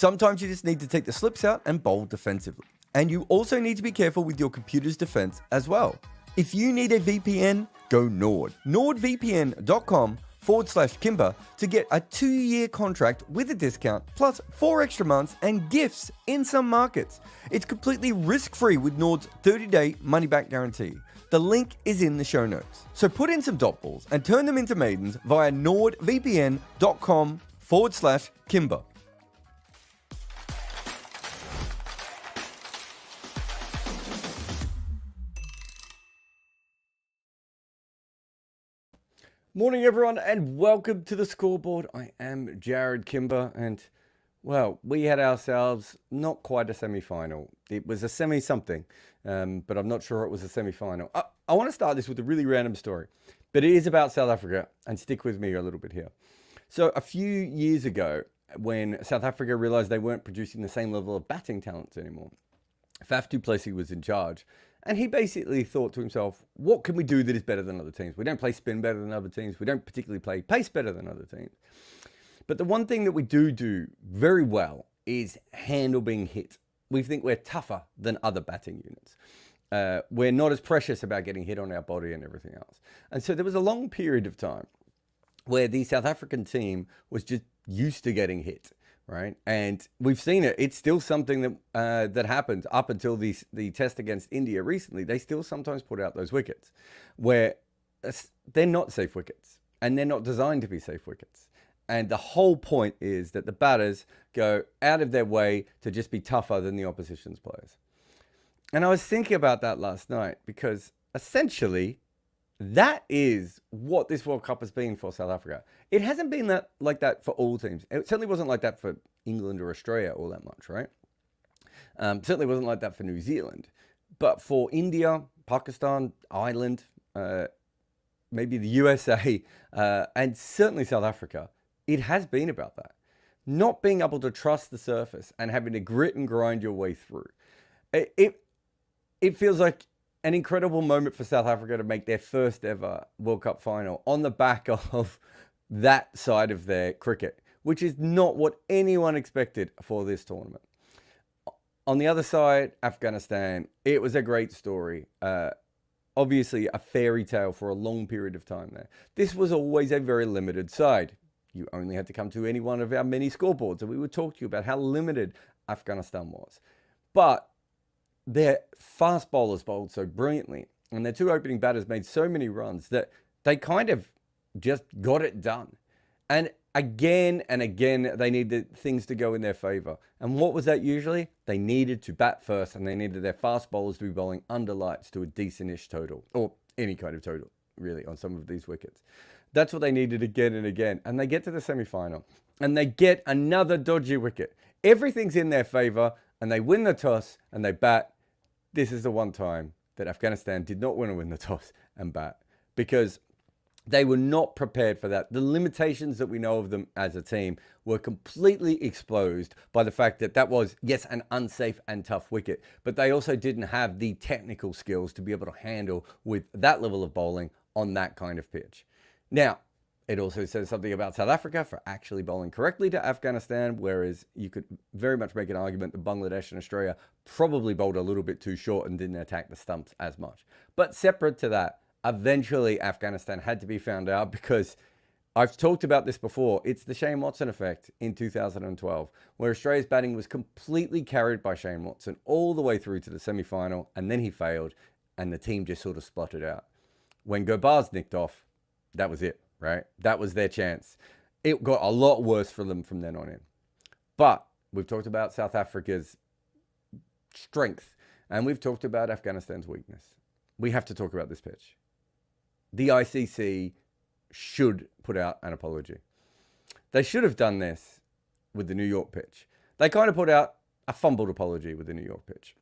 Sometimes you just need to take the slips out and bowl defensively. And you also need to be careful with your computer's defense as well. If you need a VPN, go Nord. NordVPN.com/Kimber to get a 2-year contract with a discount, plus 4 extra months and gifts in some markets. It's completely risk-free with Nord's 30-day money-back guarantee. The link is in the show notes. So put in some dot balls and turn them into maidens via NordVPN.com/Kimber. Morning, everyone, and welcome to the Scoreboard. I am Jared Kimber, and, well, we had ourselves not quite a semi-final. It was a semi-something, but I'm not sure it was a semi-final. I want to start this with a really random story, but it is about South Africa, and stick with me a little bit here. So a few years ago, when South Africa realized they weren't producing the same level of batting talents anymore, Faf du Plessis was in charge. And he basically thought to himself, what can we do that is better than other teams? We don't play spin better than other teams. We don't particularly play pace better than other teams. But the one thing that we do very well is handle being hit. We think we're tougher than other batting units. We're not as precious about getting hit on our body and everything else. And so there was a long period of time where the South African team was just used to getting hit. Right, and we've seen it. It's still something that that happens up until the test against India recently. They still sometimes put out those wickets where they're not safe wickets, and they're not designed to be safe wickets. And the whole point is that the batters go out of their way to just be tougher than the opposition's players. And I was thinking about that last night because essentially that is what this World Cup has been for South Africa. It hasn't been like that for all teams. It certainly wasn't like that for England or Australia all that much, right? Certainly wasn't like that for New Zealand. But for India, Pakistan, Ireland, maybe the USA, and certainly South Africa, it has been about that. Not being able to trust the surface and having to grit and grind your way through. It feels like an incredible moment for South Africa to make their first ever World Cup final on the back of that side of their cricket, which is not what anyone expected for this tournament. On the other side, Afghanistan, it was a great story. Obviously a fairy tale for a long period of time there. This was always a very limited side. You only had to come to any one of our many scoreboards and we would talk to you about how limited Afghanistan was. But their fast bowlers bowled so brilliantly, and their 2 opening batters made so many runs that they kind of just got it done. And again, they needed things to go in their favor. And what was that usually? They needed to bat first, and they needed their fast bowlers to be bowling under lights to a decent-ish total, or any kind of total, really, on some of these wickets. That's what they needed again and again. And they get to the semi-final, and they get another dodgy wicket. Everything's in their favor, and they win the toss, and they bat. This is the one time that Afghanistan did not want to win the toss and bat because they were not prepared for that. The limitations that we know of them as a team were completely exposed by the fact that that was, yes, an unsafe and tough wicket, but they also didn't have the technical skills to be able to handle with that level of bowling on that kind of pitch. Now, it also says something about South Africa for actually bowling correctly to Afghanistan, whereas you could very much make an argument that Bangladesh and Australia probably bowled a little bit too short and didn't attack the stumps as much. But separate to that, eventually Afghanistan had to be found out because I've talked about this before. It's the Shane Watson effect in 2012, where Australia's batting was completely carried by Shane Watson all the way through to the semi-final, and then he failed, and the team just sort of spluttered out. When Gobars nicked off, that was it. Right? That was their chance. It got a lot worse for them from then on in. But we've talked about South Africa's strength, and we've talked about Afghanistan's weakness. We have to talk about this pitch. The ICC should put out an apology. They should have done this with the New York pitch. They kind of put out a fumbled apology with the New York pitch.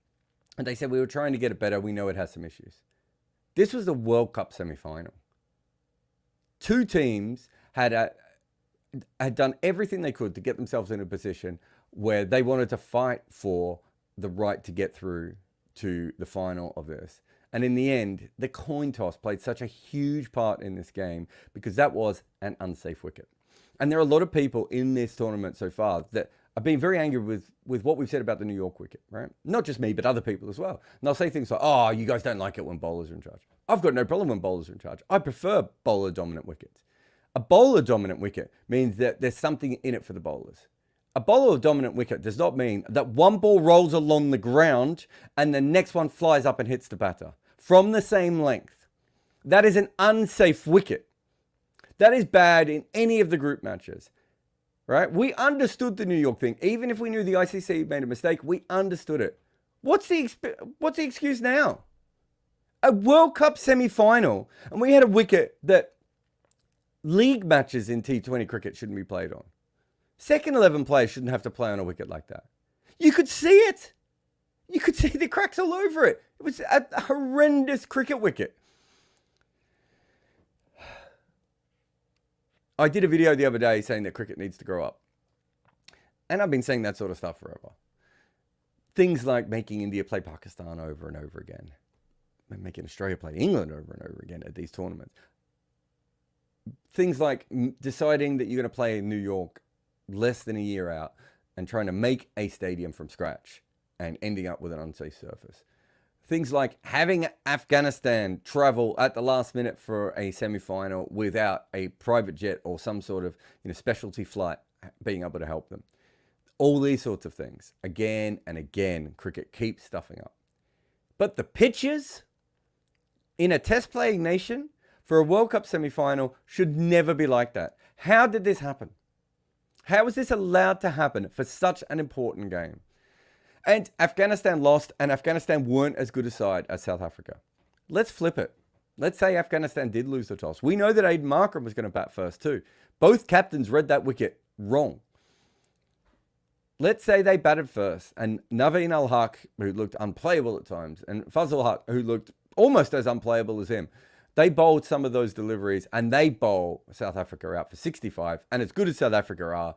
And they said, we were trying to get it better. We know it has some issues. This was the World Cup semi-final. 2 teams had done everything they could to get themselves in a position where they wanted to fight for the right to get through to the final of this. And in the end, the coin toss played such a huge part in this game because that was an unsafe wicket. And there are a lot of people in this tournament so far that I've been very angry with what we've said about the New York wicket, right? Not just me, but other people as well. And I'll say things like, oh, you guys don't like it when bowlers are in charge. I've got no problem when bowlers are in charge. I prefer bowler-dominant wickets. A bowler-dominant wicket means that there's something in it for the bowlers. A bowler-dominant wicket does not mean that one ball rolls along the ground and the next one flies up and hits the batter from the same length. That is an unsafe wicket. That is bad in any of the group matches. Right? We understood the New York thing. Even if we knew the ICC made a mistake, we understood it. What's the excuse now? A World Cup semi-final, and we had a wicket that league matches in T20 cricket shouldn't be played on. Second 11 players shouldn't have to play on a wicket like that. You could see it. You could see the cracks all over it. It was a horrendous cricket wicket. I did a video the other day saying that cricket needs to grow up. And I've been saying that sort of stuff forever. Things like making India play Pakistan over and over again. And making Australia play England over and over again at these tournaments. Things like deciding that you're going to play in New York less than a year out and trying to make a stadium from scratch and ending up with an unsafe surface. Things like having Afghanistan travel at the last minute for a semi-final without a private jet or some sort of specialty flight being able to help them. All these sorts of things. Again and again, cricket keeps stuffing up. But the pitches in a test playing nation for a World Cup semi-final should never be like that. How did this happen? How was this allowed to happen for such an important game? And Afghanistan lost, and Afghanistan weren't as good a side as South Africa. Let's flip it. Let's say Afghanistan did lose the toss. We know that Aiden Markram was going to bat first too. Both captains read that wicket wrong. Let's say they batted first, and Naveen Al-Haq, who looked unplayable at times, and Fazal Haq, who looked almost as unplayable as him, they bowled some of those deliveries, and they bowl South Africa out for 65. And as good as South Africa are,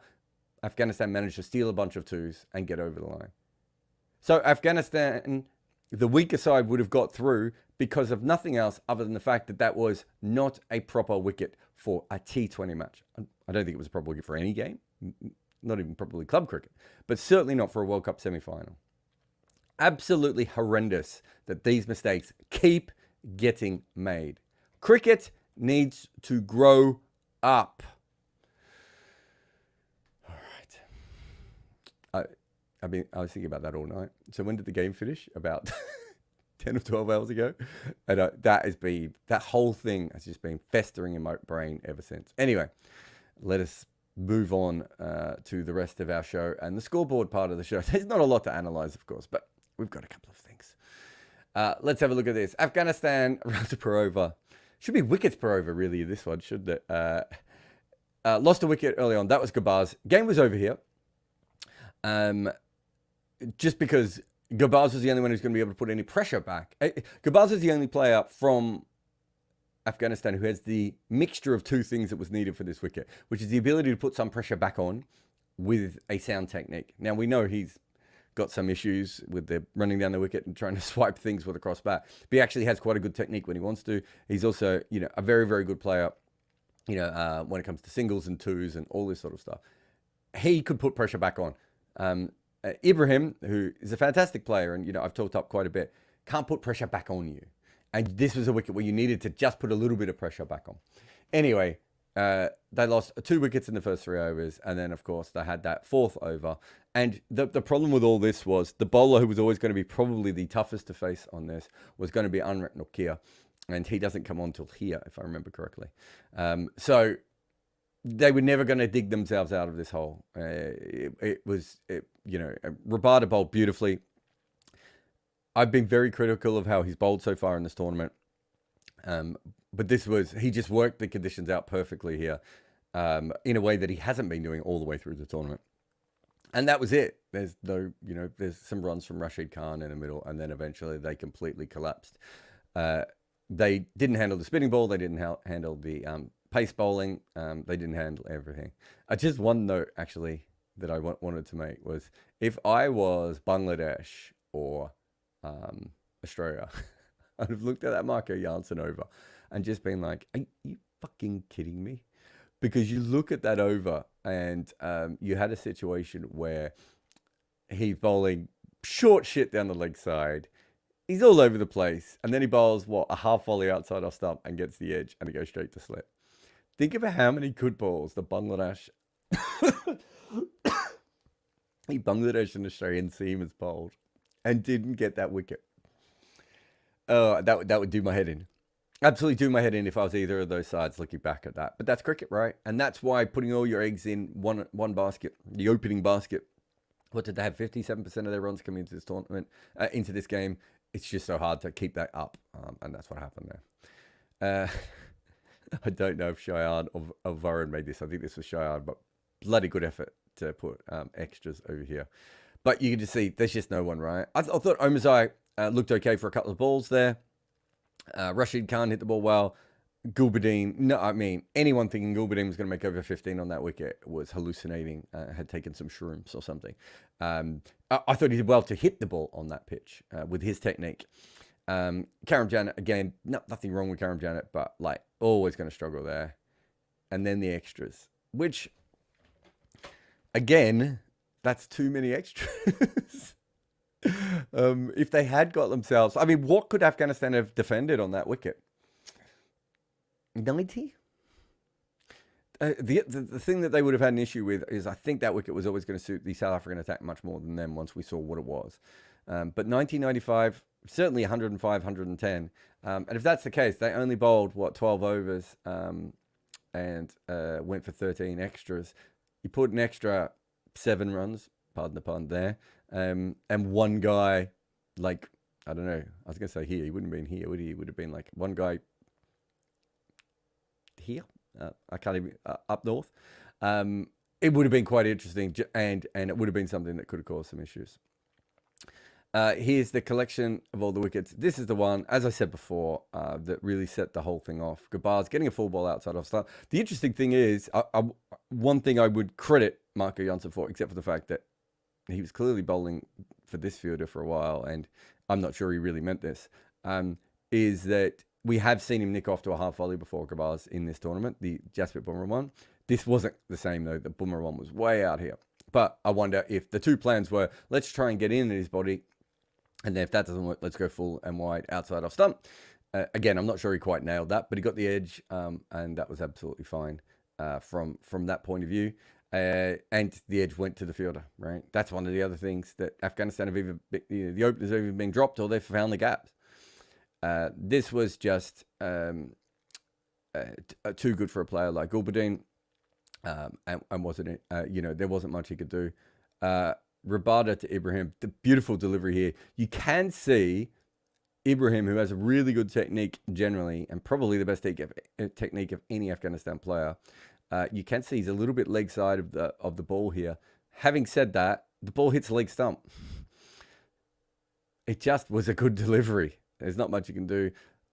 Afghanistan managed to steal a bunch of twos and get over the line. So Afghanistan, the weaker side, would have got through because of nothing else other than the fact that that was not a proper wicket for a T20 match. I don't think it was a proper wicket for any game, not even probably club cricket, but certainly not for a World Cup semi-final. Absolutely horrendous that these mistakes keep getting made. Cricket needs to grow up. I was thinking about that all night. So when did the game finish? About 10 or 12 hours ago. And that whole thing has just been festering in my brain ever since. Anyway, let us move on to the rest of our show and the scoreboard part of the show. There's not a lot to analyze, of course, but we've got a couple of things. Let's have a look at this. Afghanistan runs per over. Should be wickets per over, really, this one, shouldn't it? Lost a wicket early on. That was Gabaz. Game was over here. Just because Gabaz was the only one who's going to be able to put any pressure back. Gabaz is the only player from Afghanistan who has the mixture of two things that was needed for this wicket, which is the ability to put some pressure back on with a sound technique. Now, we know he's got some issues with the running down the wicket and trying to swipe things with a cross bat, but he actually has quite a good technique when he wants to. He's also, a very, very good player, when it comes to singles and twos and all this sort of stuff. He could put pressure back on. Ibrahim, who is a fantastic player, and I've talked up quite a bit, can't put pressure back on you. And this was a wicket where you needed to just put a little bit of pressure back on. Anyway, they lost 2 wickets in the first 3 overs, and then of course they had that 4th over. And the problem with all this was the bowler who was always going to be probably the toughest to face on this was going to be Anrat Nokia, and he doesn't come on till here, if I remember correctly. So they were never going to dig themselves out of this hole. Rabada bowled beautifully. I've been very critical of how he's bowled so far in this tournament. But he just worked the conditions out perfectly here in a way that he hasn't been doing all the way through the tournament. And that was it. There's there's some runs from Rashid Khan in the middle, and then eventually they completely collapsed. They didn't handle the spinning ball. They didn't handle the pace bowling. They didn't handle everything. Just one note, actually, that I wanted to make was if I was Bangladesh or Australia, I'd have looked at that Marco Janssen over and just been like, are you fucking kidding me? because you look at that over and you had a situation where he's bowling short shit down the leg side. He's all over the place. And then he bowls, a half volley outside off stump and gets the edge and it goes straight to slip. Think about how many good balls the Bangladesh and Australian seam has bowled and didn't get that wicket. Oh, that would do my head in. Absolutely do my head in if I was either of those sides looking back at that. But that's cricket, right? And that's why putting all your eggs in one basket, the opening basket. What did they have? 57% of their runs coming into this tournament, into this game. It's just so hard to keep that up. And that's what happened there. I don't know if Cheyenne or Varun made this. I think this was Cheyenne, but bloody good effort to put extras over here. But you can just see there's just no one, right? I thought Omazai looked okay for a couple of balls there. Rashid Khan hit the ball well. Gulbadine, no, I mean, anyone thinking Gulbadine was going to make over 15 on that wicket was hallucinating, had taken some shrooms or something. I thought he did well to hit the ball on that pitch with his technique. Karam Janet, again, nothing wrong with Karam Janet, but like always going to struggle there. And then the extras, which, again, that's too many extras. If they had got themselves, I mean, what could Afghanistan have defended on that wicket? 90? The thing that they would have had an issue with is I think that wicket was always going to suit the South African attack much more than them once we saw what it was. But 1995, certainly 105, 110. And if that's the case, they only bowled, 12 overs and went for 13 extras. You put an extra 7 runs, pardon the pun there, and one guy, like, I don't know, I was going to say here, he wouldn't have been here, would he? He would have been like one guy here, I can't even, up north. It would have been quite interesting, and it would have been something that could have caused some issues. Here's the collection of all the wickets. This is the one, as I said before, that really set the whole thing off. Gabbar's getting a full ball outside off start. The interesting thing is, one thing I would credit Marco Jansen for, except for the fact that he was clearly bowling for this fielder for a while, and I'm not sure he really meant this, is that we have seen him nick off to a half volley before Gabbar's in this tournament, the Jasprit Bumrah one. This wasn't the same, though. The Bumrah one was way out here. But I wonder if the two plans were, let's try and get in his body, and then if that doesn't work, let's go full and wide outside off stump. Again, I'm not sure he quite nailed that, but he got the edge, and that was absolutely fine from that point of view. And the edge went to the fielder, right? That's one of the other things that Afghanistan have either, the openers have either been dropped or they've found the gaps. This was just too good for a player like Gulbadine, and wasn't, there wasn't much he could do. Rabada to Ibrahim, the beautiful delivery here. You can see Ibrahim, who has a really good technique generally, and probably the best technique of any Afghanistan player. You can see he's a little bit leg side of the ball here. Having said that, the ball hits leg stump. It just was a good delivery. There's not much you can do.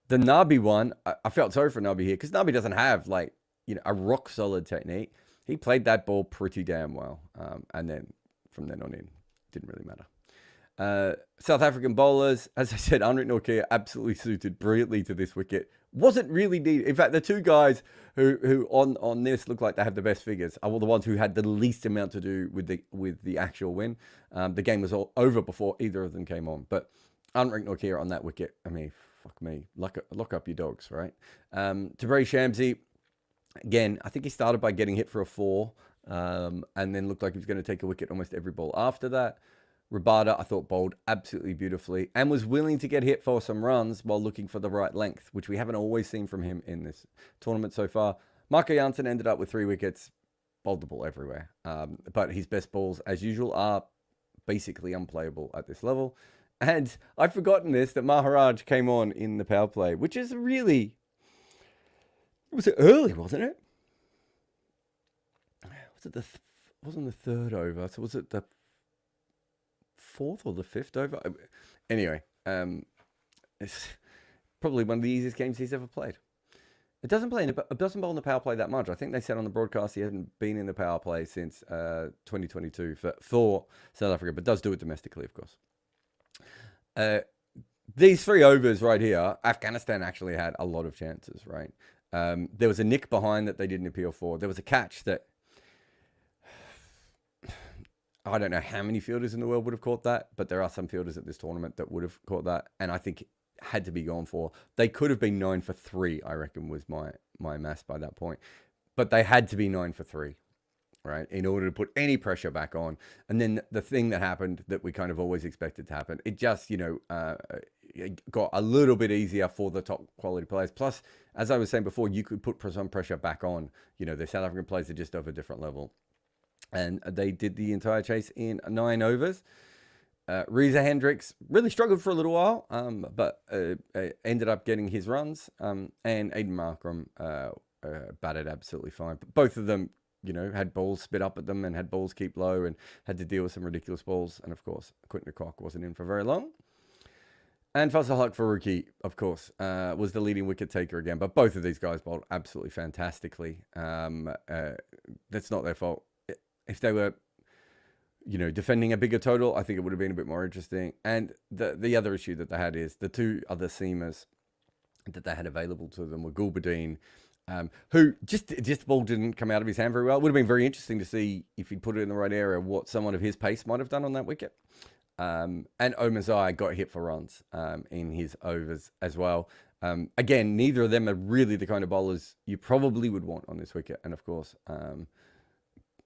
The Nabi one, I felt sorry for Nabi here because Nabi doesn't have a rock solid technique. He played that ball pretty damn well, and then from then on in, didn't really matter. South African bowlers, as I said, Anrit Nortje absolutely suited brilliantly to this wicket. Wasn't really needed. In fact, the two guys who on this look like they have the best figures are the ones who had the least amount to do with the actual win. The game was all over before either of them came on. But Anrit Nortje on that wicket, I mean, fuck me, lock up your dogs, right? Tabrari Shamsi, again, I think he started by getting hit for a 4, and then looked like he was going to take a wicket almost every ball after that. Rabada, I thought, bowled absolutely beautifully and was willing to get hit for some runs while looking for the right length, which we haven't always seen from him in this tournament so far. Marco Jansen ended up with 3 wickets, bowled the ball everywhere. But his best balls, as usual, are basically unplayable at this level. And I've forgotten this, that Maharaj came on in the power play, which is really... Was it early, wasn't it? Wasn't the third over? So was it the 4th or the 5th over? Anyway, it's probably one of the easiest games he's ever played. It doesn't bowl in the power play that much. I think they said on the broadcast he hasn't been in the power play since 2022 for South Africa, but does do it domestically, of course. These 3 overs right here, Afghanistan actually had a lot of chances, right? There was a nick behind that they didn't appeal for. There was a catch that I don't know how many fielders in the world would have caught that, but there are some fielders at this tournament that would have caught that, and I think it had to be gone for. They could have been 9 for 3, I reckon, was my maths by that point. But they had to be 9 for 3, right, in order to put any pressure back on. And then the thing that happened that we kind of always expected to happen, it just, it got a little bit easier for the top quality players. Plus, as I was saying before, you could put some pressure back on. The South African players are just of a different level. And they did the entire chase in 9 overs. Reza Hendricks really struggled for a little while, but ended up getting his runs. And Aiden Markram batted absolutely fine. But both of them, had balls spit up at them and had balls keep low and had to deal with some ridiculous balls. And, of course, Quinton de Kock wasn't in for very long. And Faisal Haque Faruqi, of course, was the leading wicket taker again. But both of these guys bowled absolutely fantastically. That's not their fault. If they were, defending a bigger total, I think it would have been a bit more interesting. And the other issue that they had is the two other seamers that they had available to them were Gulbadine, who just the ball didn't come out of his hand very well. It would have been very interesting to see if he'd put it in the right area, what someone of his pace might have done on that wicket. And Omazai got hit for runs in his overs as well. Again, neither of them are really the kind of bowlers you probably would want on this wicket. And of course,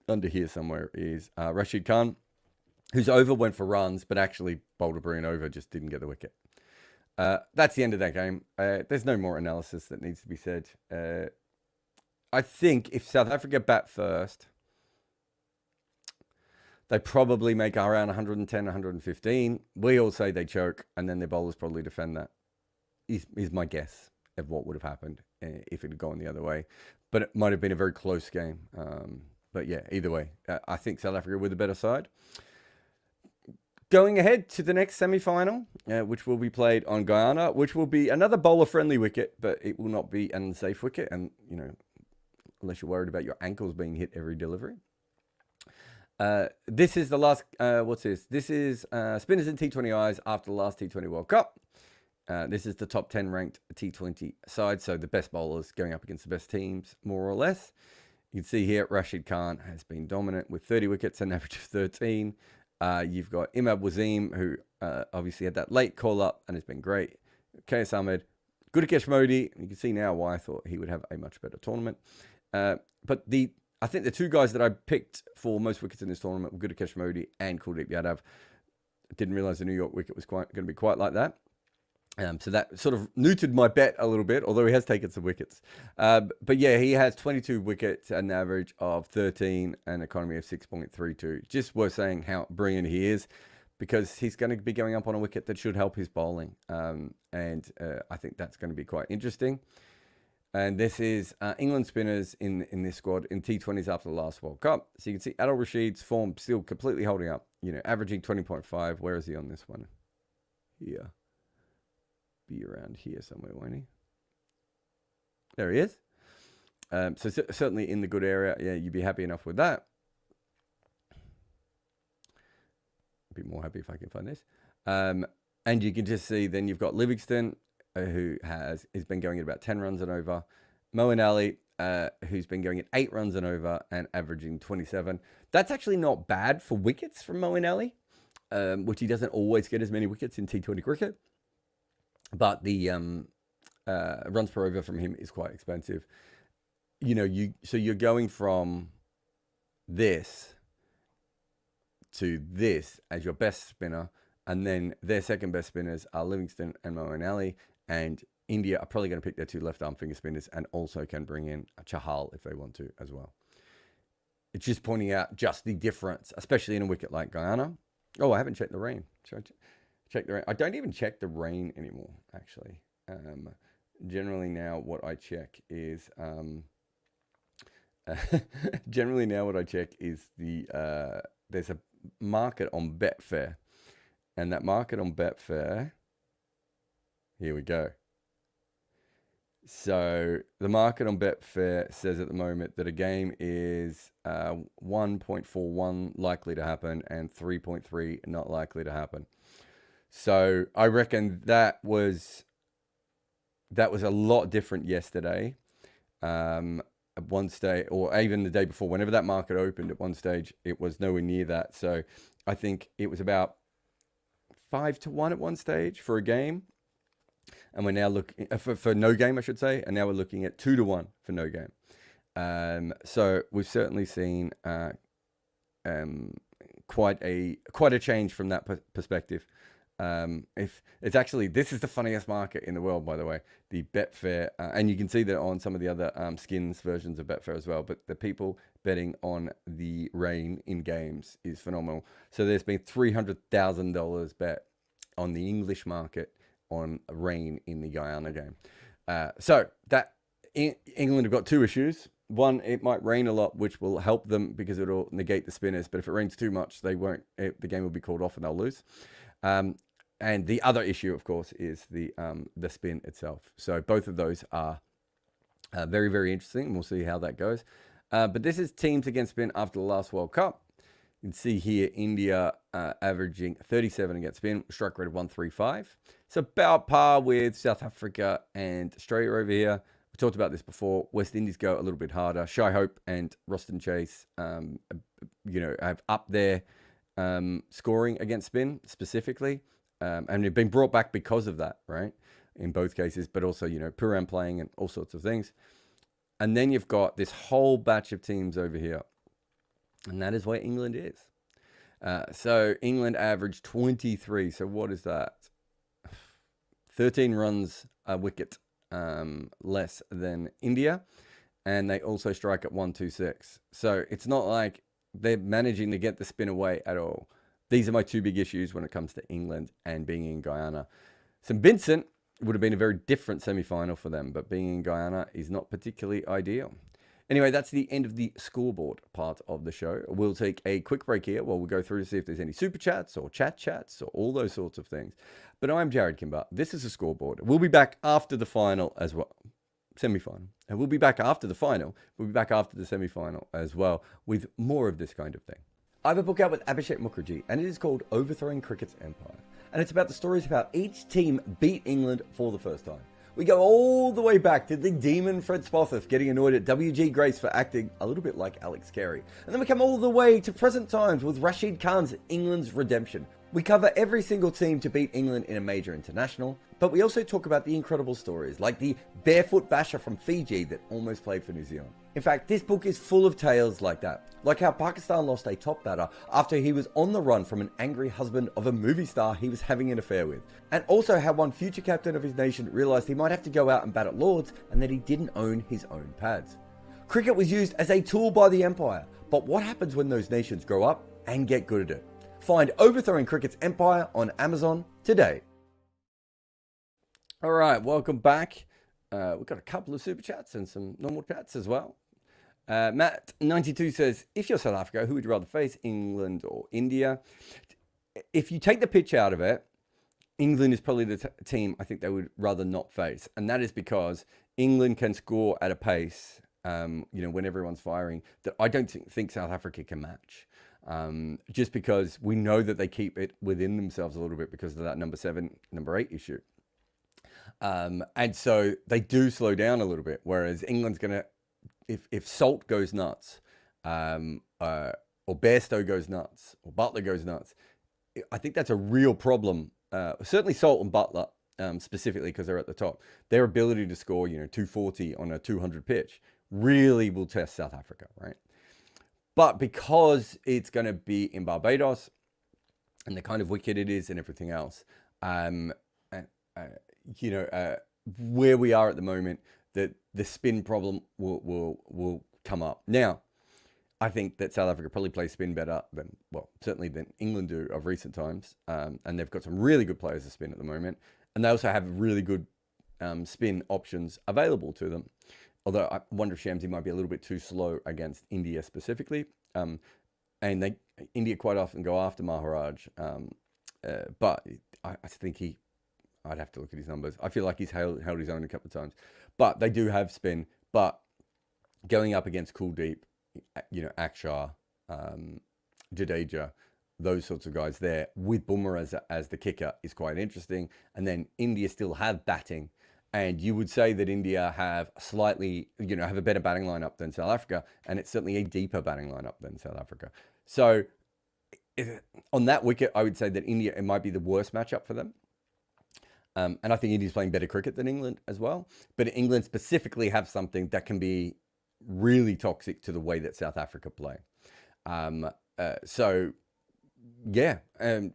under here somewhere is Rashid Khan, whose over went for runs, but actually bowled a brilliant over, just didn't get the wicket. That's the end of that game. There's no more analysis that needs to be said. I think if South Africa bat first, they probably make around 110, 115. We all say they choke, and then their bowlers probably defend that. Is my guess of what would have happened if it had gone the other way. But it might have been a very close game. But yeah, either way, I think South Africa were the better side. Going ahead to the next semi-final, which will be played on Guyana, which will be another bowler-friendly wicket, but it will not be an unsafe wicket. And, unless you're worried about your ankles being hit every delivery. This is the last, what's this? This is Spinners and T20Is after the last T20 World Cup. This is the top 10 ranked T20 side, so the best bowlers going up against the best teams, more or less. You can see here, Rashid Khan has been dominant with 30 wickets, an average of 13. You've got Imad Wasim, who obviously had that late call-up and has been great. KS Ahmed, Gudakesh Modi. You can see now why I thought he would have a much better tournament. But I think the two guys that I picked for most wickets in this tournament were Gudakesh Modi and Kuldeep Yadav. Didn't realise the New York wicket was going to be quite like that. So that sort of neutered my bet a little bit, although he has taken some wickets. But yeah, he has 22 wickets, an average of 13, and economy of 6.32. Just worth saying how brilliant he is, because he's going to be going up on a wicket that should help his bowling. And I think that's going to be quite interesting. And this is England spinners in this squad in T20s after the last World Cup. So you can see Adil Rashid's form still completely holding up, averaging 20.5. Where is he on this one? Here. Be around here somewhere, won't he? There he is. So certainly in the good area. Yeah, you'd be happy enough with that. A bit more happy if I can find this. And you can just see then you've got Livingston, who has been going at about 10 runs and over. Moeen Ali, who's been going at 8 runs and over and averaging 27. That's actually not bad for wickets from Moeen Ali, which he doesn't always get as many wickets in T20 cricket. But the runs per over from him is quite expensive. So you're going from this to this as your best spinner, and then their second best spinners are Livingston and Moeen Ali, and India are probably going to pick their 2 left-arm finger spinners and also can bring in a Chahal if they want to as well. It's just pointing out just the difference, especially in a wicket like Guyana. Oh, I haven't checked the rain. Check the rain. I don't even check the rain anymore, actually. Generally now what I check is there's a market on Betfair, and that market on Betfair, here we go. So the market on Betfair says at the moment that a game is 1.41 likely to happen and 3.3 not likely to happen. So I reckon that was a lot different yesterday. at one stage, or even the day before, whenever that market opened at one stage, it was nowhere near that. So I think it was about 5-1 at one stage for a game. And we're now looking for no game, I should say. And now we're looking at 2-1 for no game. So we've certainly seen quite a change from that perspective. If it's actually, this is the funniest market in the world, by the way, the Betfair, and you can see that on some of the other skins versions of Betfair as well. But the people betting on the rain in games is phenomenal. So there's been $300,000 bet on the English market on rain in the Guyana game. So that England have got two issues. One, it might rain a lot, which will help them because it'll negate the spinners. But if it rains too much, they won't. The game will be called off and they'll lose. And the other issue, of course, is the spin itself. So both of those are very, very interesting. And we'll see how that goes. But this is teams against spin after the last World Cup. You can see here India averaging 37 against spin, strike rate of 135. It's about par with South Africa and Australia over here. We talked about this before. West Indies go a little bit harder. Shy Hope and Roston Chase, have up their scoring against spin specifically. And they've been brought back because of that, right? In both cases, but also, Puram playing and all sorts of things. And then you've got this whole batch of teams over here. And that is where England is. So England averaged 23. So what is that? 13 runs a wicket less than India. And they also strike at 126. So it's not like they're managing to get the spin away at all. These are my two big issues when it comes to England and being in Guyana. St. Vincent would have been a very different semi-final for them, but being in Guyana is not particularly ideal. Anyway, that's the end of the scoreboard part of the show. We'll take a quick break here while we go through to see if there's any super chats or chats or all those sorts of things. But I'm Jared Kimber. This is the scoreboard. We'll be back after the final as well. Semi-final. And we'll be back after the final. We'll be back after the semi-final as well with more of this kind of thing. I have a book out with Abhishek Mukherjee, and it is called Overthrowing Cricket's Empire. And it's about the stories of how each team beat England for the first time. We go all the way back to the demon Fred Spofforth getting annoyed at W.G. Grace for acting a little bit like Alex Carey. And then we come all the way to present times with Rashid Khan's England's redemption. We cover every single team to beat England in a major international, but we also talk about the incredible stories like the barefoot basher from Fiji that almost played for New Zealand. In fact, this book is full of tales like that, like how Pakistan lost a top batter after he was on the run from an angry husband of a movie star he was having an affair with, and also how one future captain of his nation realised he might have to go out and bat at Lords and that he didn't own his own pads. Cricket was used as a tool by the Empire, but what happens when those nations grow up and get good at it? Find Overthrowing Cricket's Empire on Amazon today. All right, welcome back. We've got a couple of super chats and some normal chats as well. Matt92 says, if you're South Africa, who would you rather face, England or India? If you take the pitch out of it, England is probably the team I think they would rather not face. And that is because England can score at a pace, when everyone's firing, that I don't think South Africa can match. Just because we know that they keep it within themselves a little bit because of that number 7, number 8 issue. And so they do slow down a little bit, whereas England's going to, if Salt goes nuts, or Bairstow goes nuts, or Butler goes nuts, I think that's a real problem. Certainly Salt and Butler, specifically because they're at the top. Their ability to score, 240 on a 200 pitch really will test South Africa, right? But because it's going to be in Barbados and the kind of wicket it is and everything else, where we are at the moment, that the spin problem will come up. Now, I think that South Africa probably plays spin better than, certainly than England do of recent times. And they've got some really good players to spin at the moment. And they also have really good spin options available to them. Although I wonder if Shamsi might be a little bit too slow against India specifically. And India quite often go after Maharaj. But I think I'd have to look at his numbers. I feel like he's held his own a couple of times. But they do have spin. But going up against Kuldeep, Akshar, Jadeja, those sorts of guys there with Bumrah as the kicker is quite interesting. And then India still have batting And you would say that India have slightly, have a better batting lineup than South Africa, and it's certainly a deeper batting lineup than South Africa. So on that wicket, I would say that India, it might be the worst matchup for them. And I think India's playing better cricket than England as well. But England specifically have something that can be really toxic to the way that South Africa play. So yeah, and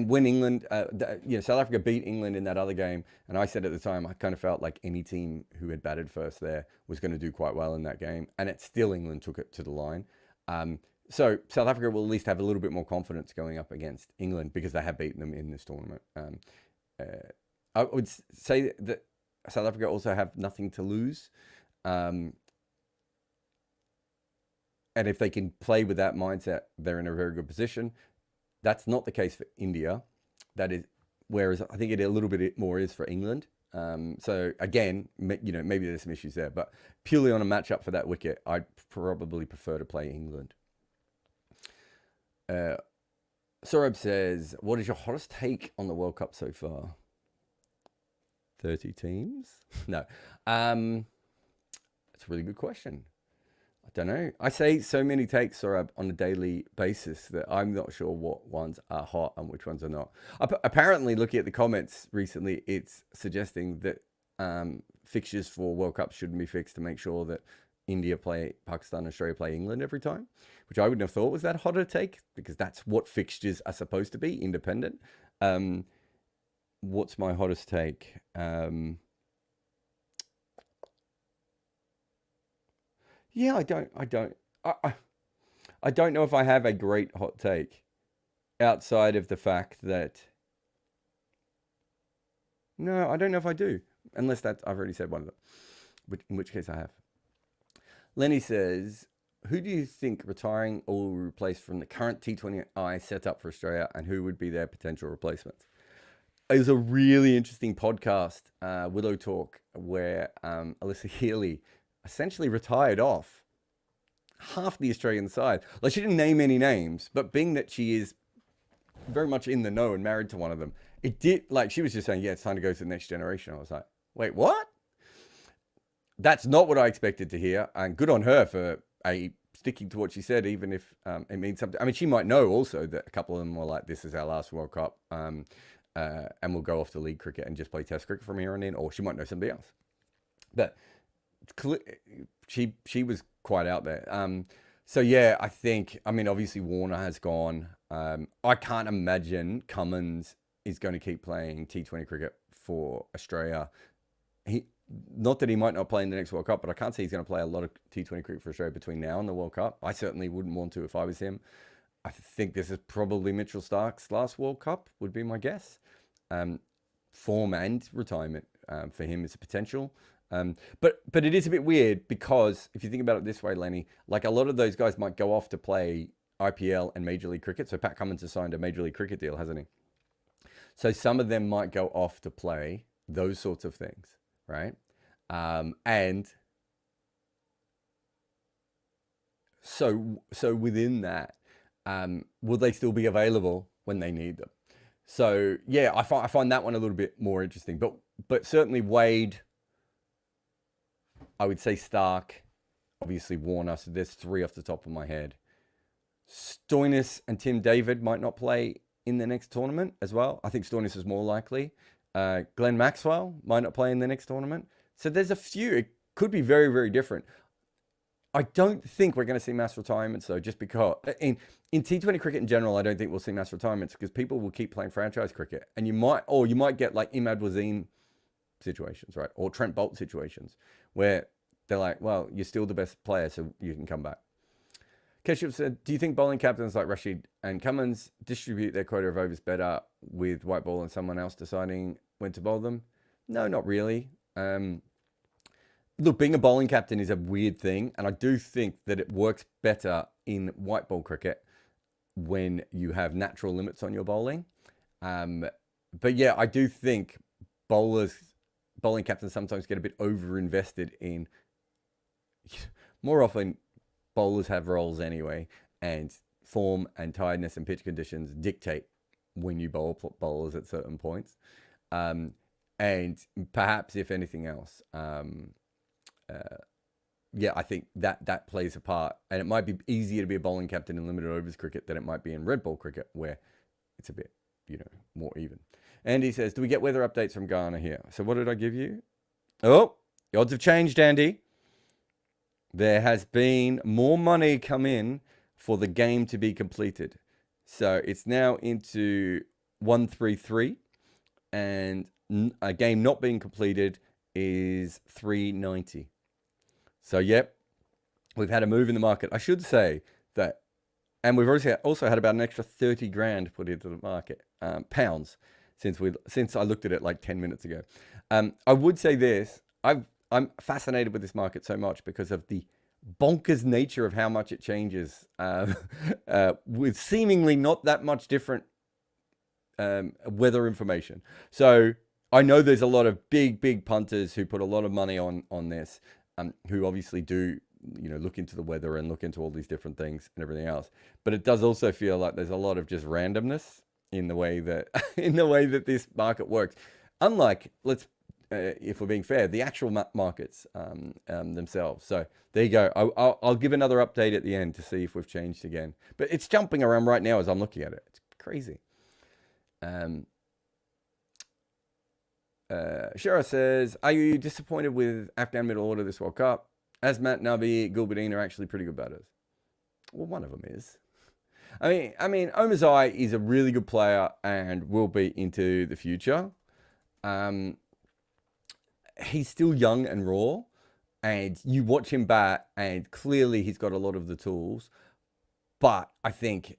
when England, South Africa beat England in that other game, and I said at the time I kind of felt like any team who had batted first there was going to do quite well in that game, and it's still England took it to the line. So South Africa will at least have a little bit more confidence going up against England because they have beaten them in this tournament. I would say that South Africa also have nothing to lose. And if they can play with that mindset, they're in a very good position. That's not the case for India. That is, whereas I think it a little bit more is for England. So again, maybe there's some issues there, but purely on a matchup for that wicket, I'd probably prefer to play England. Saurabh says, what is your hottest take on the World Cup so far? 30 teams? No. It's a really good question. I don't know. I say so many takes, Saurabh, on a daily basis that I'm not sure what ones are hot and which ones are not. Apparently, looking at the comments recently, it's suggesting that fixtures for World Cup shouldn't be fixed to make sure that India play Pakistan, Australia play England every time, which I wouldn't have thought was that hot a take because that's what fixtures are supposed to be, independent. What's my hottest take? Yeah, I don't know if I have a great hot take outside of the fact that, no, I don't know if I do, unless I've already said one of them, in which case I have. Lenny says, who do you think retiring or will replace from the current T20I setup for Australia, and who would be their potential replacements? It was a really interesting podcast, Willow Talk, where Alyssa Healy essentially retired off half the Australian side. Like, she didn't name any names, but being that she is very much in the know and married to one of them, it did, like, she was just saying, yeah, it's time to go to the next generation. I was like, wait, what? That's not what I expected to hear, and good on her for sticking to what she said, even if it means something. I mean, she might know also that a couple of them were like, this is our last World Cup, and we'll go off to league cricket and just play test cricket from here on in, or she might know somebody else. But she was quite out there. So yeah, I mean, obviously Warner has gone. I can't imagine Cummins is going to keep playing T20 cricket for Australia. Not that he might not play in the next World Cup, but I can't see he's going to play a lot of T20 cricket for Australia between now and the World Cup. I certainly wouldn't want to if I was him. I think this is probably Mitchell Starc's last World Cup, would be my guess. Form and retirement for him is a potential. But it is a bit weird because if you think about it this way, Lenny, like a lot of those guys might go off to play IPL and Major League Cricket. So Pat Cummins has signed a Major League Cricket deal, hasn't he? So some of them might go off to play those sorts of things, right? And so within that, will they still be available when they need them? So yeah, I find that one a little bit more interesting. But certainly Wade, I would say Stark, obviously Warner. So there's three off the top of my head. Stoinis and Tim David might not play in the next tournament as well. I think Stoinis is more likely. Glenn Maxwell might not play in the next tournament. So there's a few. It could be very, very different. I don't think we're going to see mass retirements, though, just because in T20 cricket in general, I don't think we'll see mass retirements because people will keep playing franchise cricket, and you might get like Imad Wasim situations, right, or Trent Bolt situations where they're like, well, you're still the best player, so you can come back. Keshav said, do you think bowling captains like Rashid and Cummins distribute their quota of overs better with white ball and someone else deciding when to bowl them? No, not really. Look, being a bowling captain is a weird thing, and I do think that it works better in white ball cricket when you have natural limits on your bowling. But yeah, I do think bowling captains sometimes get a bit over-invested in. More often, bowlers have roles anyway, and form and tiredness and pitch conditions dictate when you bowl bowlers at certain points. And perhaps, if anything else, yeah, I think that plays a part. And it might be easier to be a bowling captain in limited overs cricket than it might be in red ball cricket, where it's a bit, more even. Andy says, do we get weather updates from Ghana here? So what did I give you? Oh, the odds have changed, Andy. There has been more money come in for the game to be completed. So it's now into 133, and a game not being completed is 390. So, yep, we've had a move in the market. I should say that, and we've also had about an extra 30 grand put into the market, pounds, since I looked at it like 10 minutes ago. I would say this, I'm fascinated with this market so much because of the bonkers nature of how much it changes, with seemingly not that much different weather information. So I know there's a lot of big punters who put a lot of money on this, who obviously do, look into the weather and look into all these different things and everything else. But it does also feel like there's a lot of just randomness in the way that this market works. Unlike, if we're being fair, the actual markets themselves. So there you go. I'll give another update at the end to see if we've changed again. But it's jumping around right now as I'm looking at it. It's crazy. Shara says, are you disappointed with Afghan middle order this World Cup? Asmat, Nabi, Gulbuddin are actually pretty good batters. Well, one of them is. I mean, Omazai is a really good player and will be into the future. He's still young and raw, and you watch him bat, and clearly he's got a lot of the tools. But I think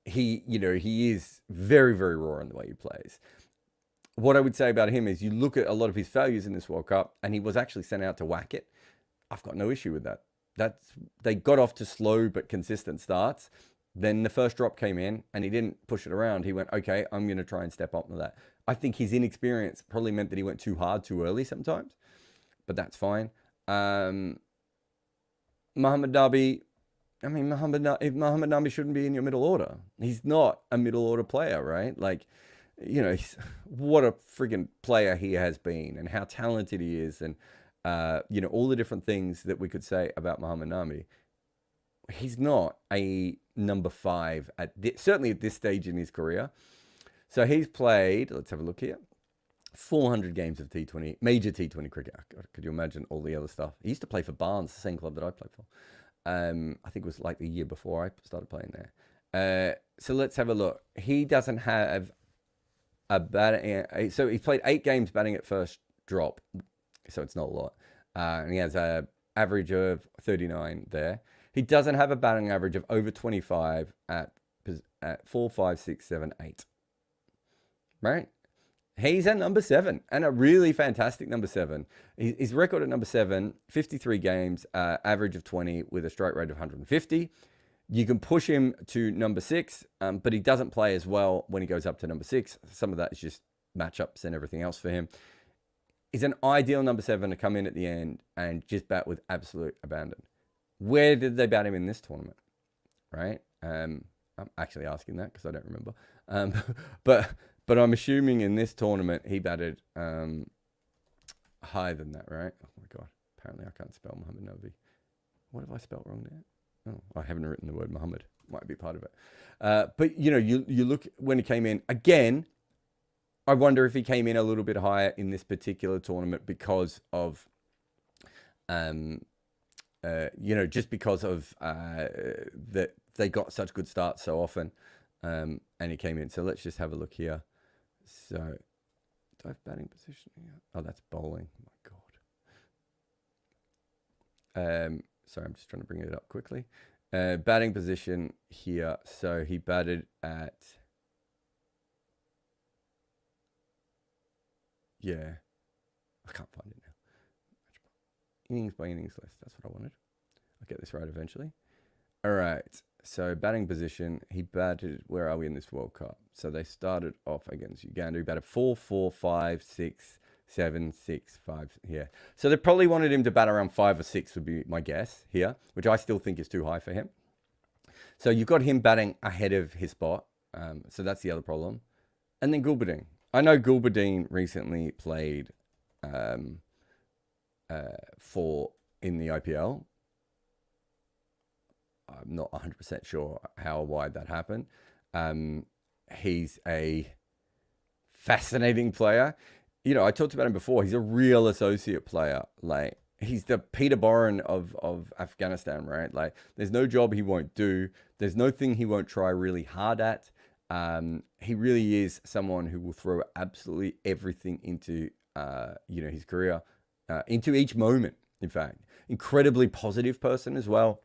he is very, very raw in the way he plays. What I would say about him is you look at a lot of his failures in this World Cup, and he was actually sent out to whack it. I've got no issue with that. They got off to slow but consistent starts. Then the first drop came in, and he didn't push it around. He went, okay, I'm going to try and step up with that. I think his inexperience probably meant that he went too hard too early sometimes, but that's fine. Mohammad Nabi, Mohammad Nabi shouldn't be in your middle order. He's not a middle order player, right? Like, what a friggin' player he has been, and how talented he is, and all the different things that we could say about Mohammad Nabi. He's not a number 5 certainly at this stage in his career. So he's played, let's have a look here, 400 games of T20, major T20 cricket. God, could you imagine all the other stuff? He used to play for Barnes, the same club that I played for. I think it was like the year before I started playing there. So let's have a look. He doesn't have a batting. So he played 8 games batting at first drop. So it's not a lot. And he has an average of 39 there. He doesn't have a batting average of over 25 at 4, 5, 6, 7, 8. Right? He's at number 7, and a really fantastic number 7. His record at number 7, 53 games, average of 20 with a strike rate of 150. You can push him to number 6, but he doesn't play as well when he goes up to number 6. Some of that is just matchups and everything else for him. He's an ideal number 7 to come in at the end and just bat with absolute abandon. Where did they bat him in this tournament? Right? I'm actually asking that because I don't remember. But I'm assuming in this tournament he batted higher than that, right? Oh my God. Apparently I can't spell Mohammad Nabi. What have I spelled wrong there? Oh, I haven't written the word Muhammad. Might be part of it. But, you look when he came in. Again, I wonder if he came in a little bit higher in this particular tournament because of, just because of that they got such good starts so often, and he came in. So let's just have a look here. So, do I have batting position here? Oh, that's bowling. Oh my God. Sorry, I'm just trying to bring it up quickly. Batting position here. So he batted at... Yeah. I can't find it now. Innings by innings list. That's what I wanted. I'll get this right eventually. All right. So batting position, he batted... Where are we in this World Cup? So they started off against Uganda. He batted 4, 4, 5, 6, 7, 6, 5. Yeah. So they probably wanted him to bat around 5 or 6 would be my guess here, which I still think is too high for him. So you've got him batting ahead of his spot. So that's the other problem. And then Gulbuddin. I know Gulbadine recently played for in the IPL. I'm not 100% sure how or why that happened. He's a fascinating player. You know, I talked about him before. He's a real associate player. Like, he's the Peter Boran of Afghanistan, right? Like, there's no job he won't do. There's no thing he won't try really hard at. He really is someone who will throw absolutely everything into, his career, into each moment, in fact. Incredibly positive person as well.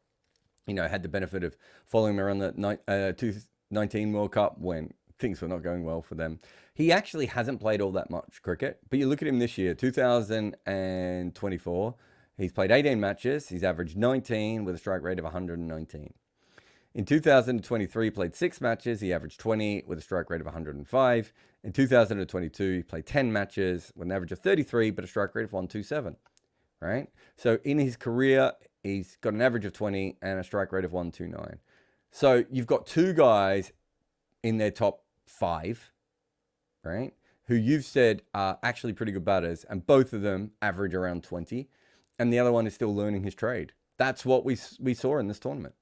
You know, had the benefit of following him around the 2019 World Cup when things were not going well for them. He actually hasn't played all that much cricket, but you look at him this year, 2024, he's played 18 matches. He's averaged 19 with a strike rate of 119. In 2023, he played 6 matches. He averaged 20 with a strike rate of 105. In 2022, he played 10 matches with an average of 33, but a strike rate of 127, right? So in his career, he's got an average of 20 and a strike rate of 129. So you've got 2 guys in their top 5, right, who you've said are actually pretty good batters, and both of them average around 20, and the other one is still learning his trade. That's what we saw in this tournament.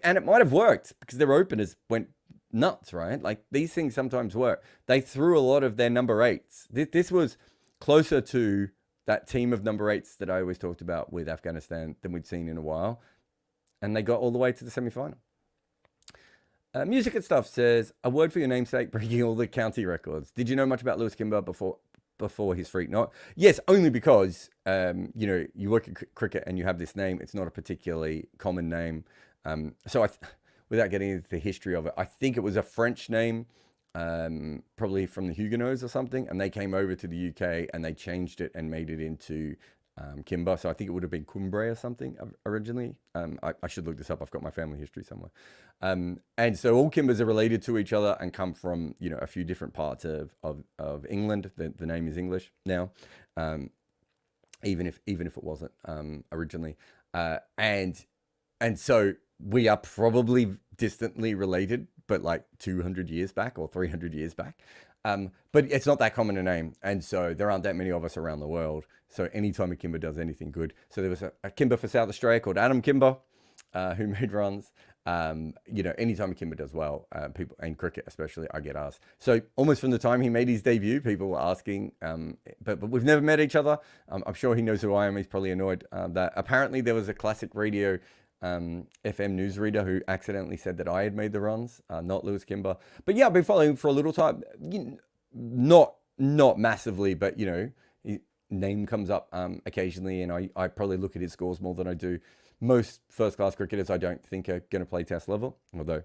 And it might have worked because their openers went nuts, right? Like, these things sometimes work. They threw a lot of their number 8s. This was closer to that team of number 8s that I always talked about with Afghanistan than we'd seen in a while. And they got all the way to the semi-final. Music and Stuff says, a word for your namesake breaking all the county records. Did you know much about Lewis Kimber before his freak knot? Yes, only because, you work at cricket and you have this name. It's not a particularly common name. So without getting into the history of it, I think it was a French name, probably from the Huguenots or something, and they came over to the UK and they changed it and made it into Kimber. So I think it would have been Cumbre or something originally. I should look this up. I've got my family history somewhere. And so all Kimbers are related to each other and come from, a few different parts of England. The name is English now, even if it wasn't originally. And so we are probably distantly related, but like 200 years back or 300 years back. But it's not that common a name. And so there aren't that many of us around the world. So anytime a Kimber does anything good. So there was a Kimber for South Australia called Adam Kimber, who made runs. Anytime a Kimber does well, people, and cricket especially, I get asked. So almost from the time he made his debut, people were asking, but we've never met each other. I'm sure he knows who I am. He's probably annoyed that apparently there was a classic radio FM newsreader who accidentally said that I had made the runs, not Lewis Kimber. But yeah, I've been following him for a little time. Not massively, but his name comes up occasionally, and I probably look at his scores more than I do most first-class cricketers. I don't think are going to play Test level, although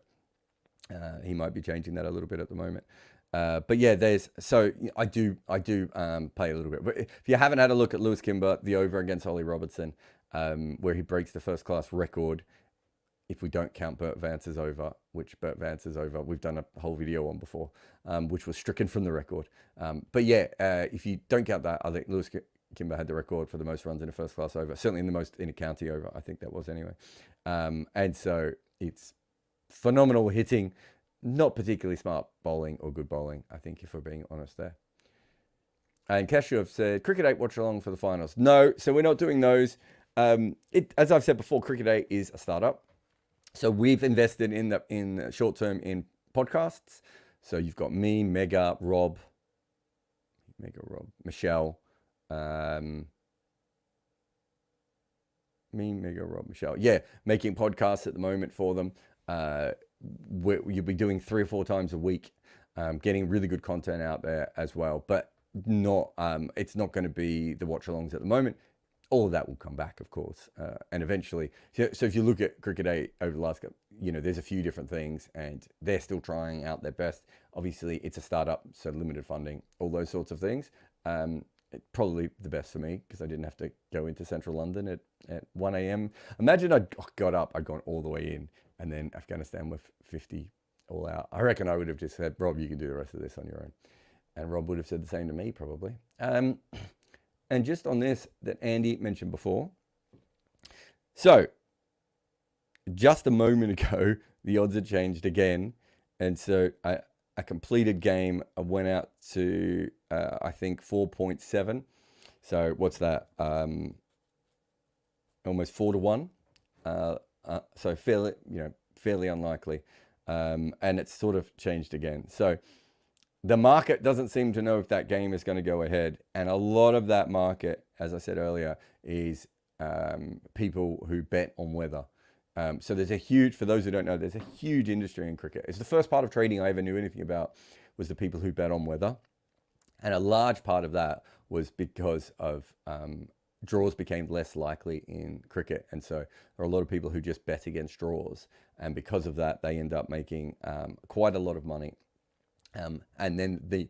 he might be changing that a little bit at the moment. But yeah, I do play a little bit. But if you haven't had a look at Lewis Kimber, the over against Ollie Robertson, where he breaks the first-class record, if we don't count Bert Vance's over, which Bert Vance's over, we've done a whole video on before, which was stricken from the record. But yeah, if you don't count that, I think Lewis Kimber had the record for the most runs in a first-class over, certainly in a county over, I think that was anyway. And so it's phenomenal hitting, not particularly smart bowling or good bowling, I think, if we're being honest there. And Kashuv said, Cricket 8 watch along for the finals. No, so we're not doing those. As I've said before, Cricket 8 is a startup. So we've invested in short term in podcasts. So you've got me, Rob, Michelle, Michelle. Yeah, making podcasts at the moment for them. You'll be doing 3 or 4 times a week, getting really good content out there as well. But it's not going to be the watch-alongs at the moment. All of that will come back, of course, and eventually. So if you look at Cricket 8 over the last, there's a few different things, and they're still trying out their best. Obviously, it's a startup, so limited funding, all those sorts of things. Probably the best for me because I didn't have to go into central London at 1 a.m. Imagine I'd got up, I'd gone all the way in, and then Afghanistan with 50 all out. I reckon I would have just said, Rob, you can do the rest of this on your own. And Rob would have said the same to me, probably. And just on this that Andy mentioned before. So, just a moment ago, the odds had changed again. And so a completed game went out to, I think, 4.7. So what's that? Almost 4 to 1. So fairly unlikely. And it's sort of changed again. So the market doesn't seem to know if that game is going to go ahead. And a lot of that market, as I said earlier, is people who bet on weather. So there's a huge, for those who don't know, there's a huge industry in cricket. It's the first part of trading I ever knew anything about, was the people who bet on weather. And a large part of that was because of draws became less likely in cricket. And so there are a lot of people who just bet against draws. And because of that, they end up making quite a lot of money. And then the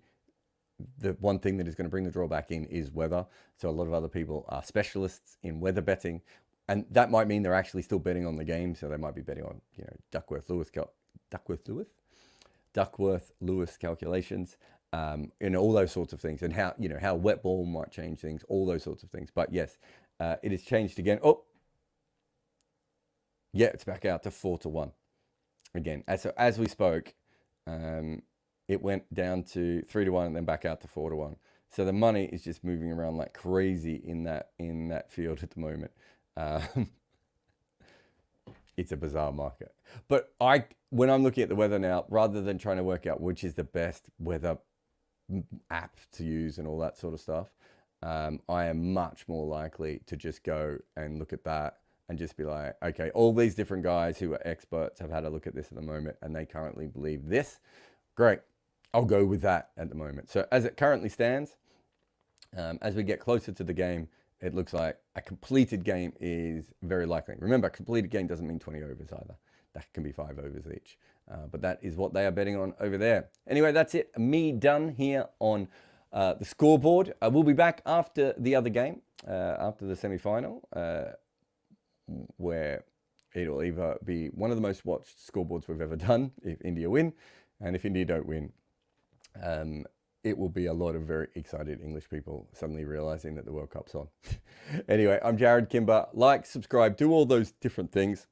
one thing that is going to bring the draw back in is weather. So a lot of other people are specialists in weather betting. And that might mean they're actually still betting on the game. So they might be betting on, Duckworth-Lewis calculations, all those sorts of things, and how wet ball might change things, all those sorts of things. But yes, it has changed again. Oh, yeah, it's back out to 4 to 1 again. As we spoke, it went down to 3 to 1 and then back out to 4 to 1. So the money is just moving around like crazy in that field at the moment. It's a bizarre market. But when I'm looking at the weather now, rather than trying to work out which is the best weather app to use and all that sort of stuff, I am much more likely to just go and look at that and just be like, okay, all these different guys who are experts have had a look at this at the moment and they currently believe this. Great. I'll go with that at the moment. So as it currently stands, as we get closer to the game, it looks like a completed game is very likely. Remember, a completed game doesn't mean 20 overs either. That can be 5 overs each. But that is what they are betting on over there. Anyway, that's it. Me done here on the scoreboard. We'll be back after the other game, after the semi-final, where it'll either be one of the most watched scoreboards we've ever done if India win, and if India don't win, it will be a lot of very excited English people suddenly realizing that the World Cup's on. Anyway, I'm Jared Kimber. Like, subscribe, do all those different things.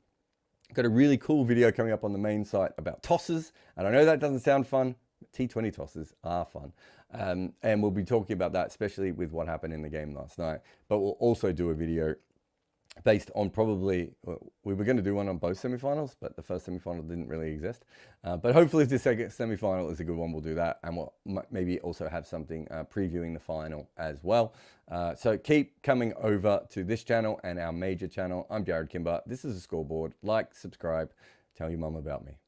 Got a really cool video coming up on the main site about tosses. And I know that doesn't sound fun, but T20 tosses are fun. And we'll be talking about that, especially with what happened in the game last night. But we'll also do a video based on we were going to do one on both semifinals, but the first semifinal didn't really exist. But hopefully if the second semifinal is a good one, we'll do that. And we'll maybe also have something previewing the final as well. So keep coming over to this channel and our major channel. I'm Jared Kimber. This is a scoreboard. Like, subscribe, tell your mum about me.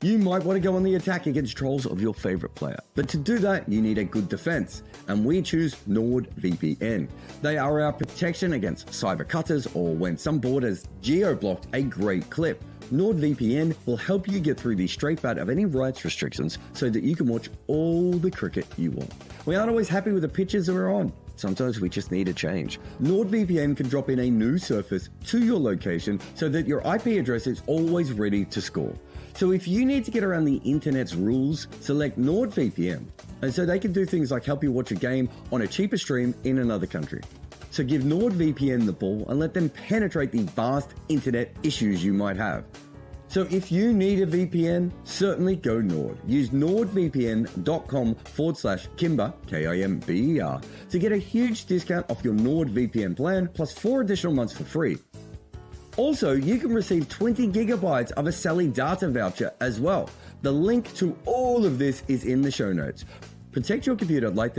You might want to go on the attack against trolls of your favorite player, but to do that you need a good defense, and we choose NordVPN. They are our protection against cyber cutters or when some board has geo-blocked a great clip. NordVPN will help you get through the straight bat of any rights restrictions so that you can watch all the cricket you want. We aren't always happy with the pitches that we're on. Sometimes we just need a change. NordVPN can drop in a new surface to your location so that your IP address is always ready to score. So if you need to get around the internet's rules, select NordVPN, and so they can do things like help you watch a game on a cheaper stream in another country. So give NordVPN the ball and let them penetrate the vast internet issues you might have. So if you need a VPN, certainly go Nord. Use nordvpn.com/Kimber, K-I-M-B-E-R, to get a huge discount off your NordVPN plan, plus 4 additional months for free. Also, you can receive 20 gigabytes of a Sally data voucher as well. The link to all of this is in the show notes. Protect your computer like the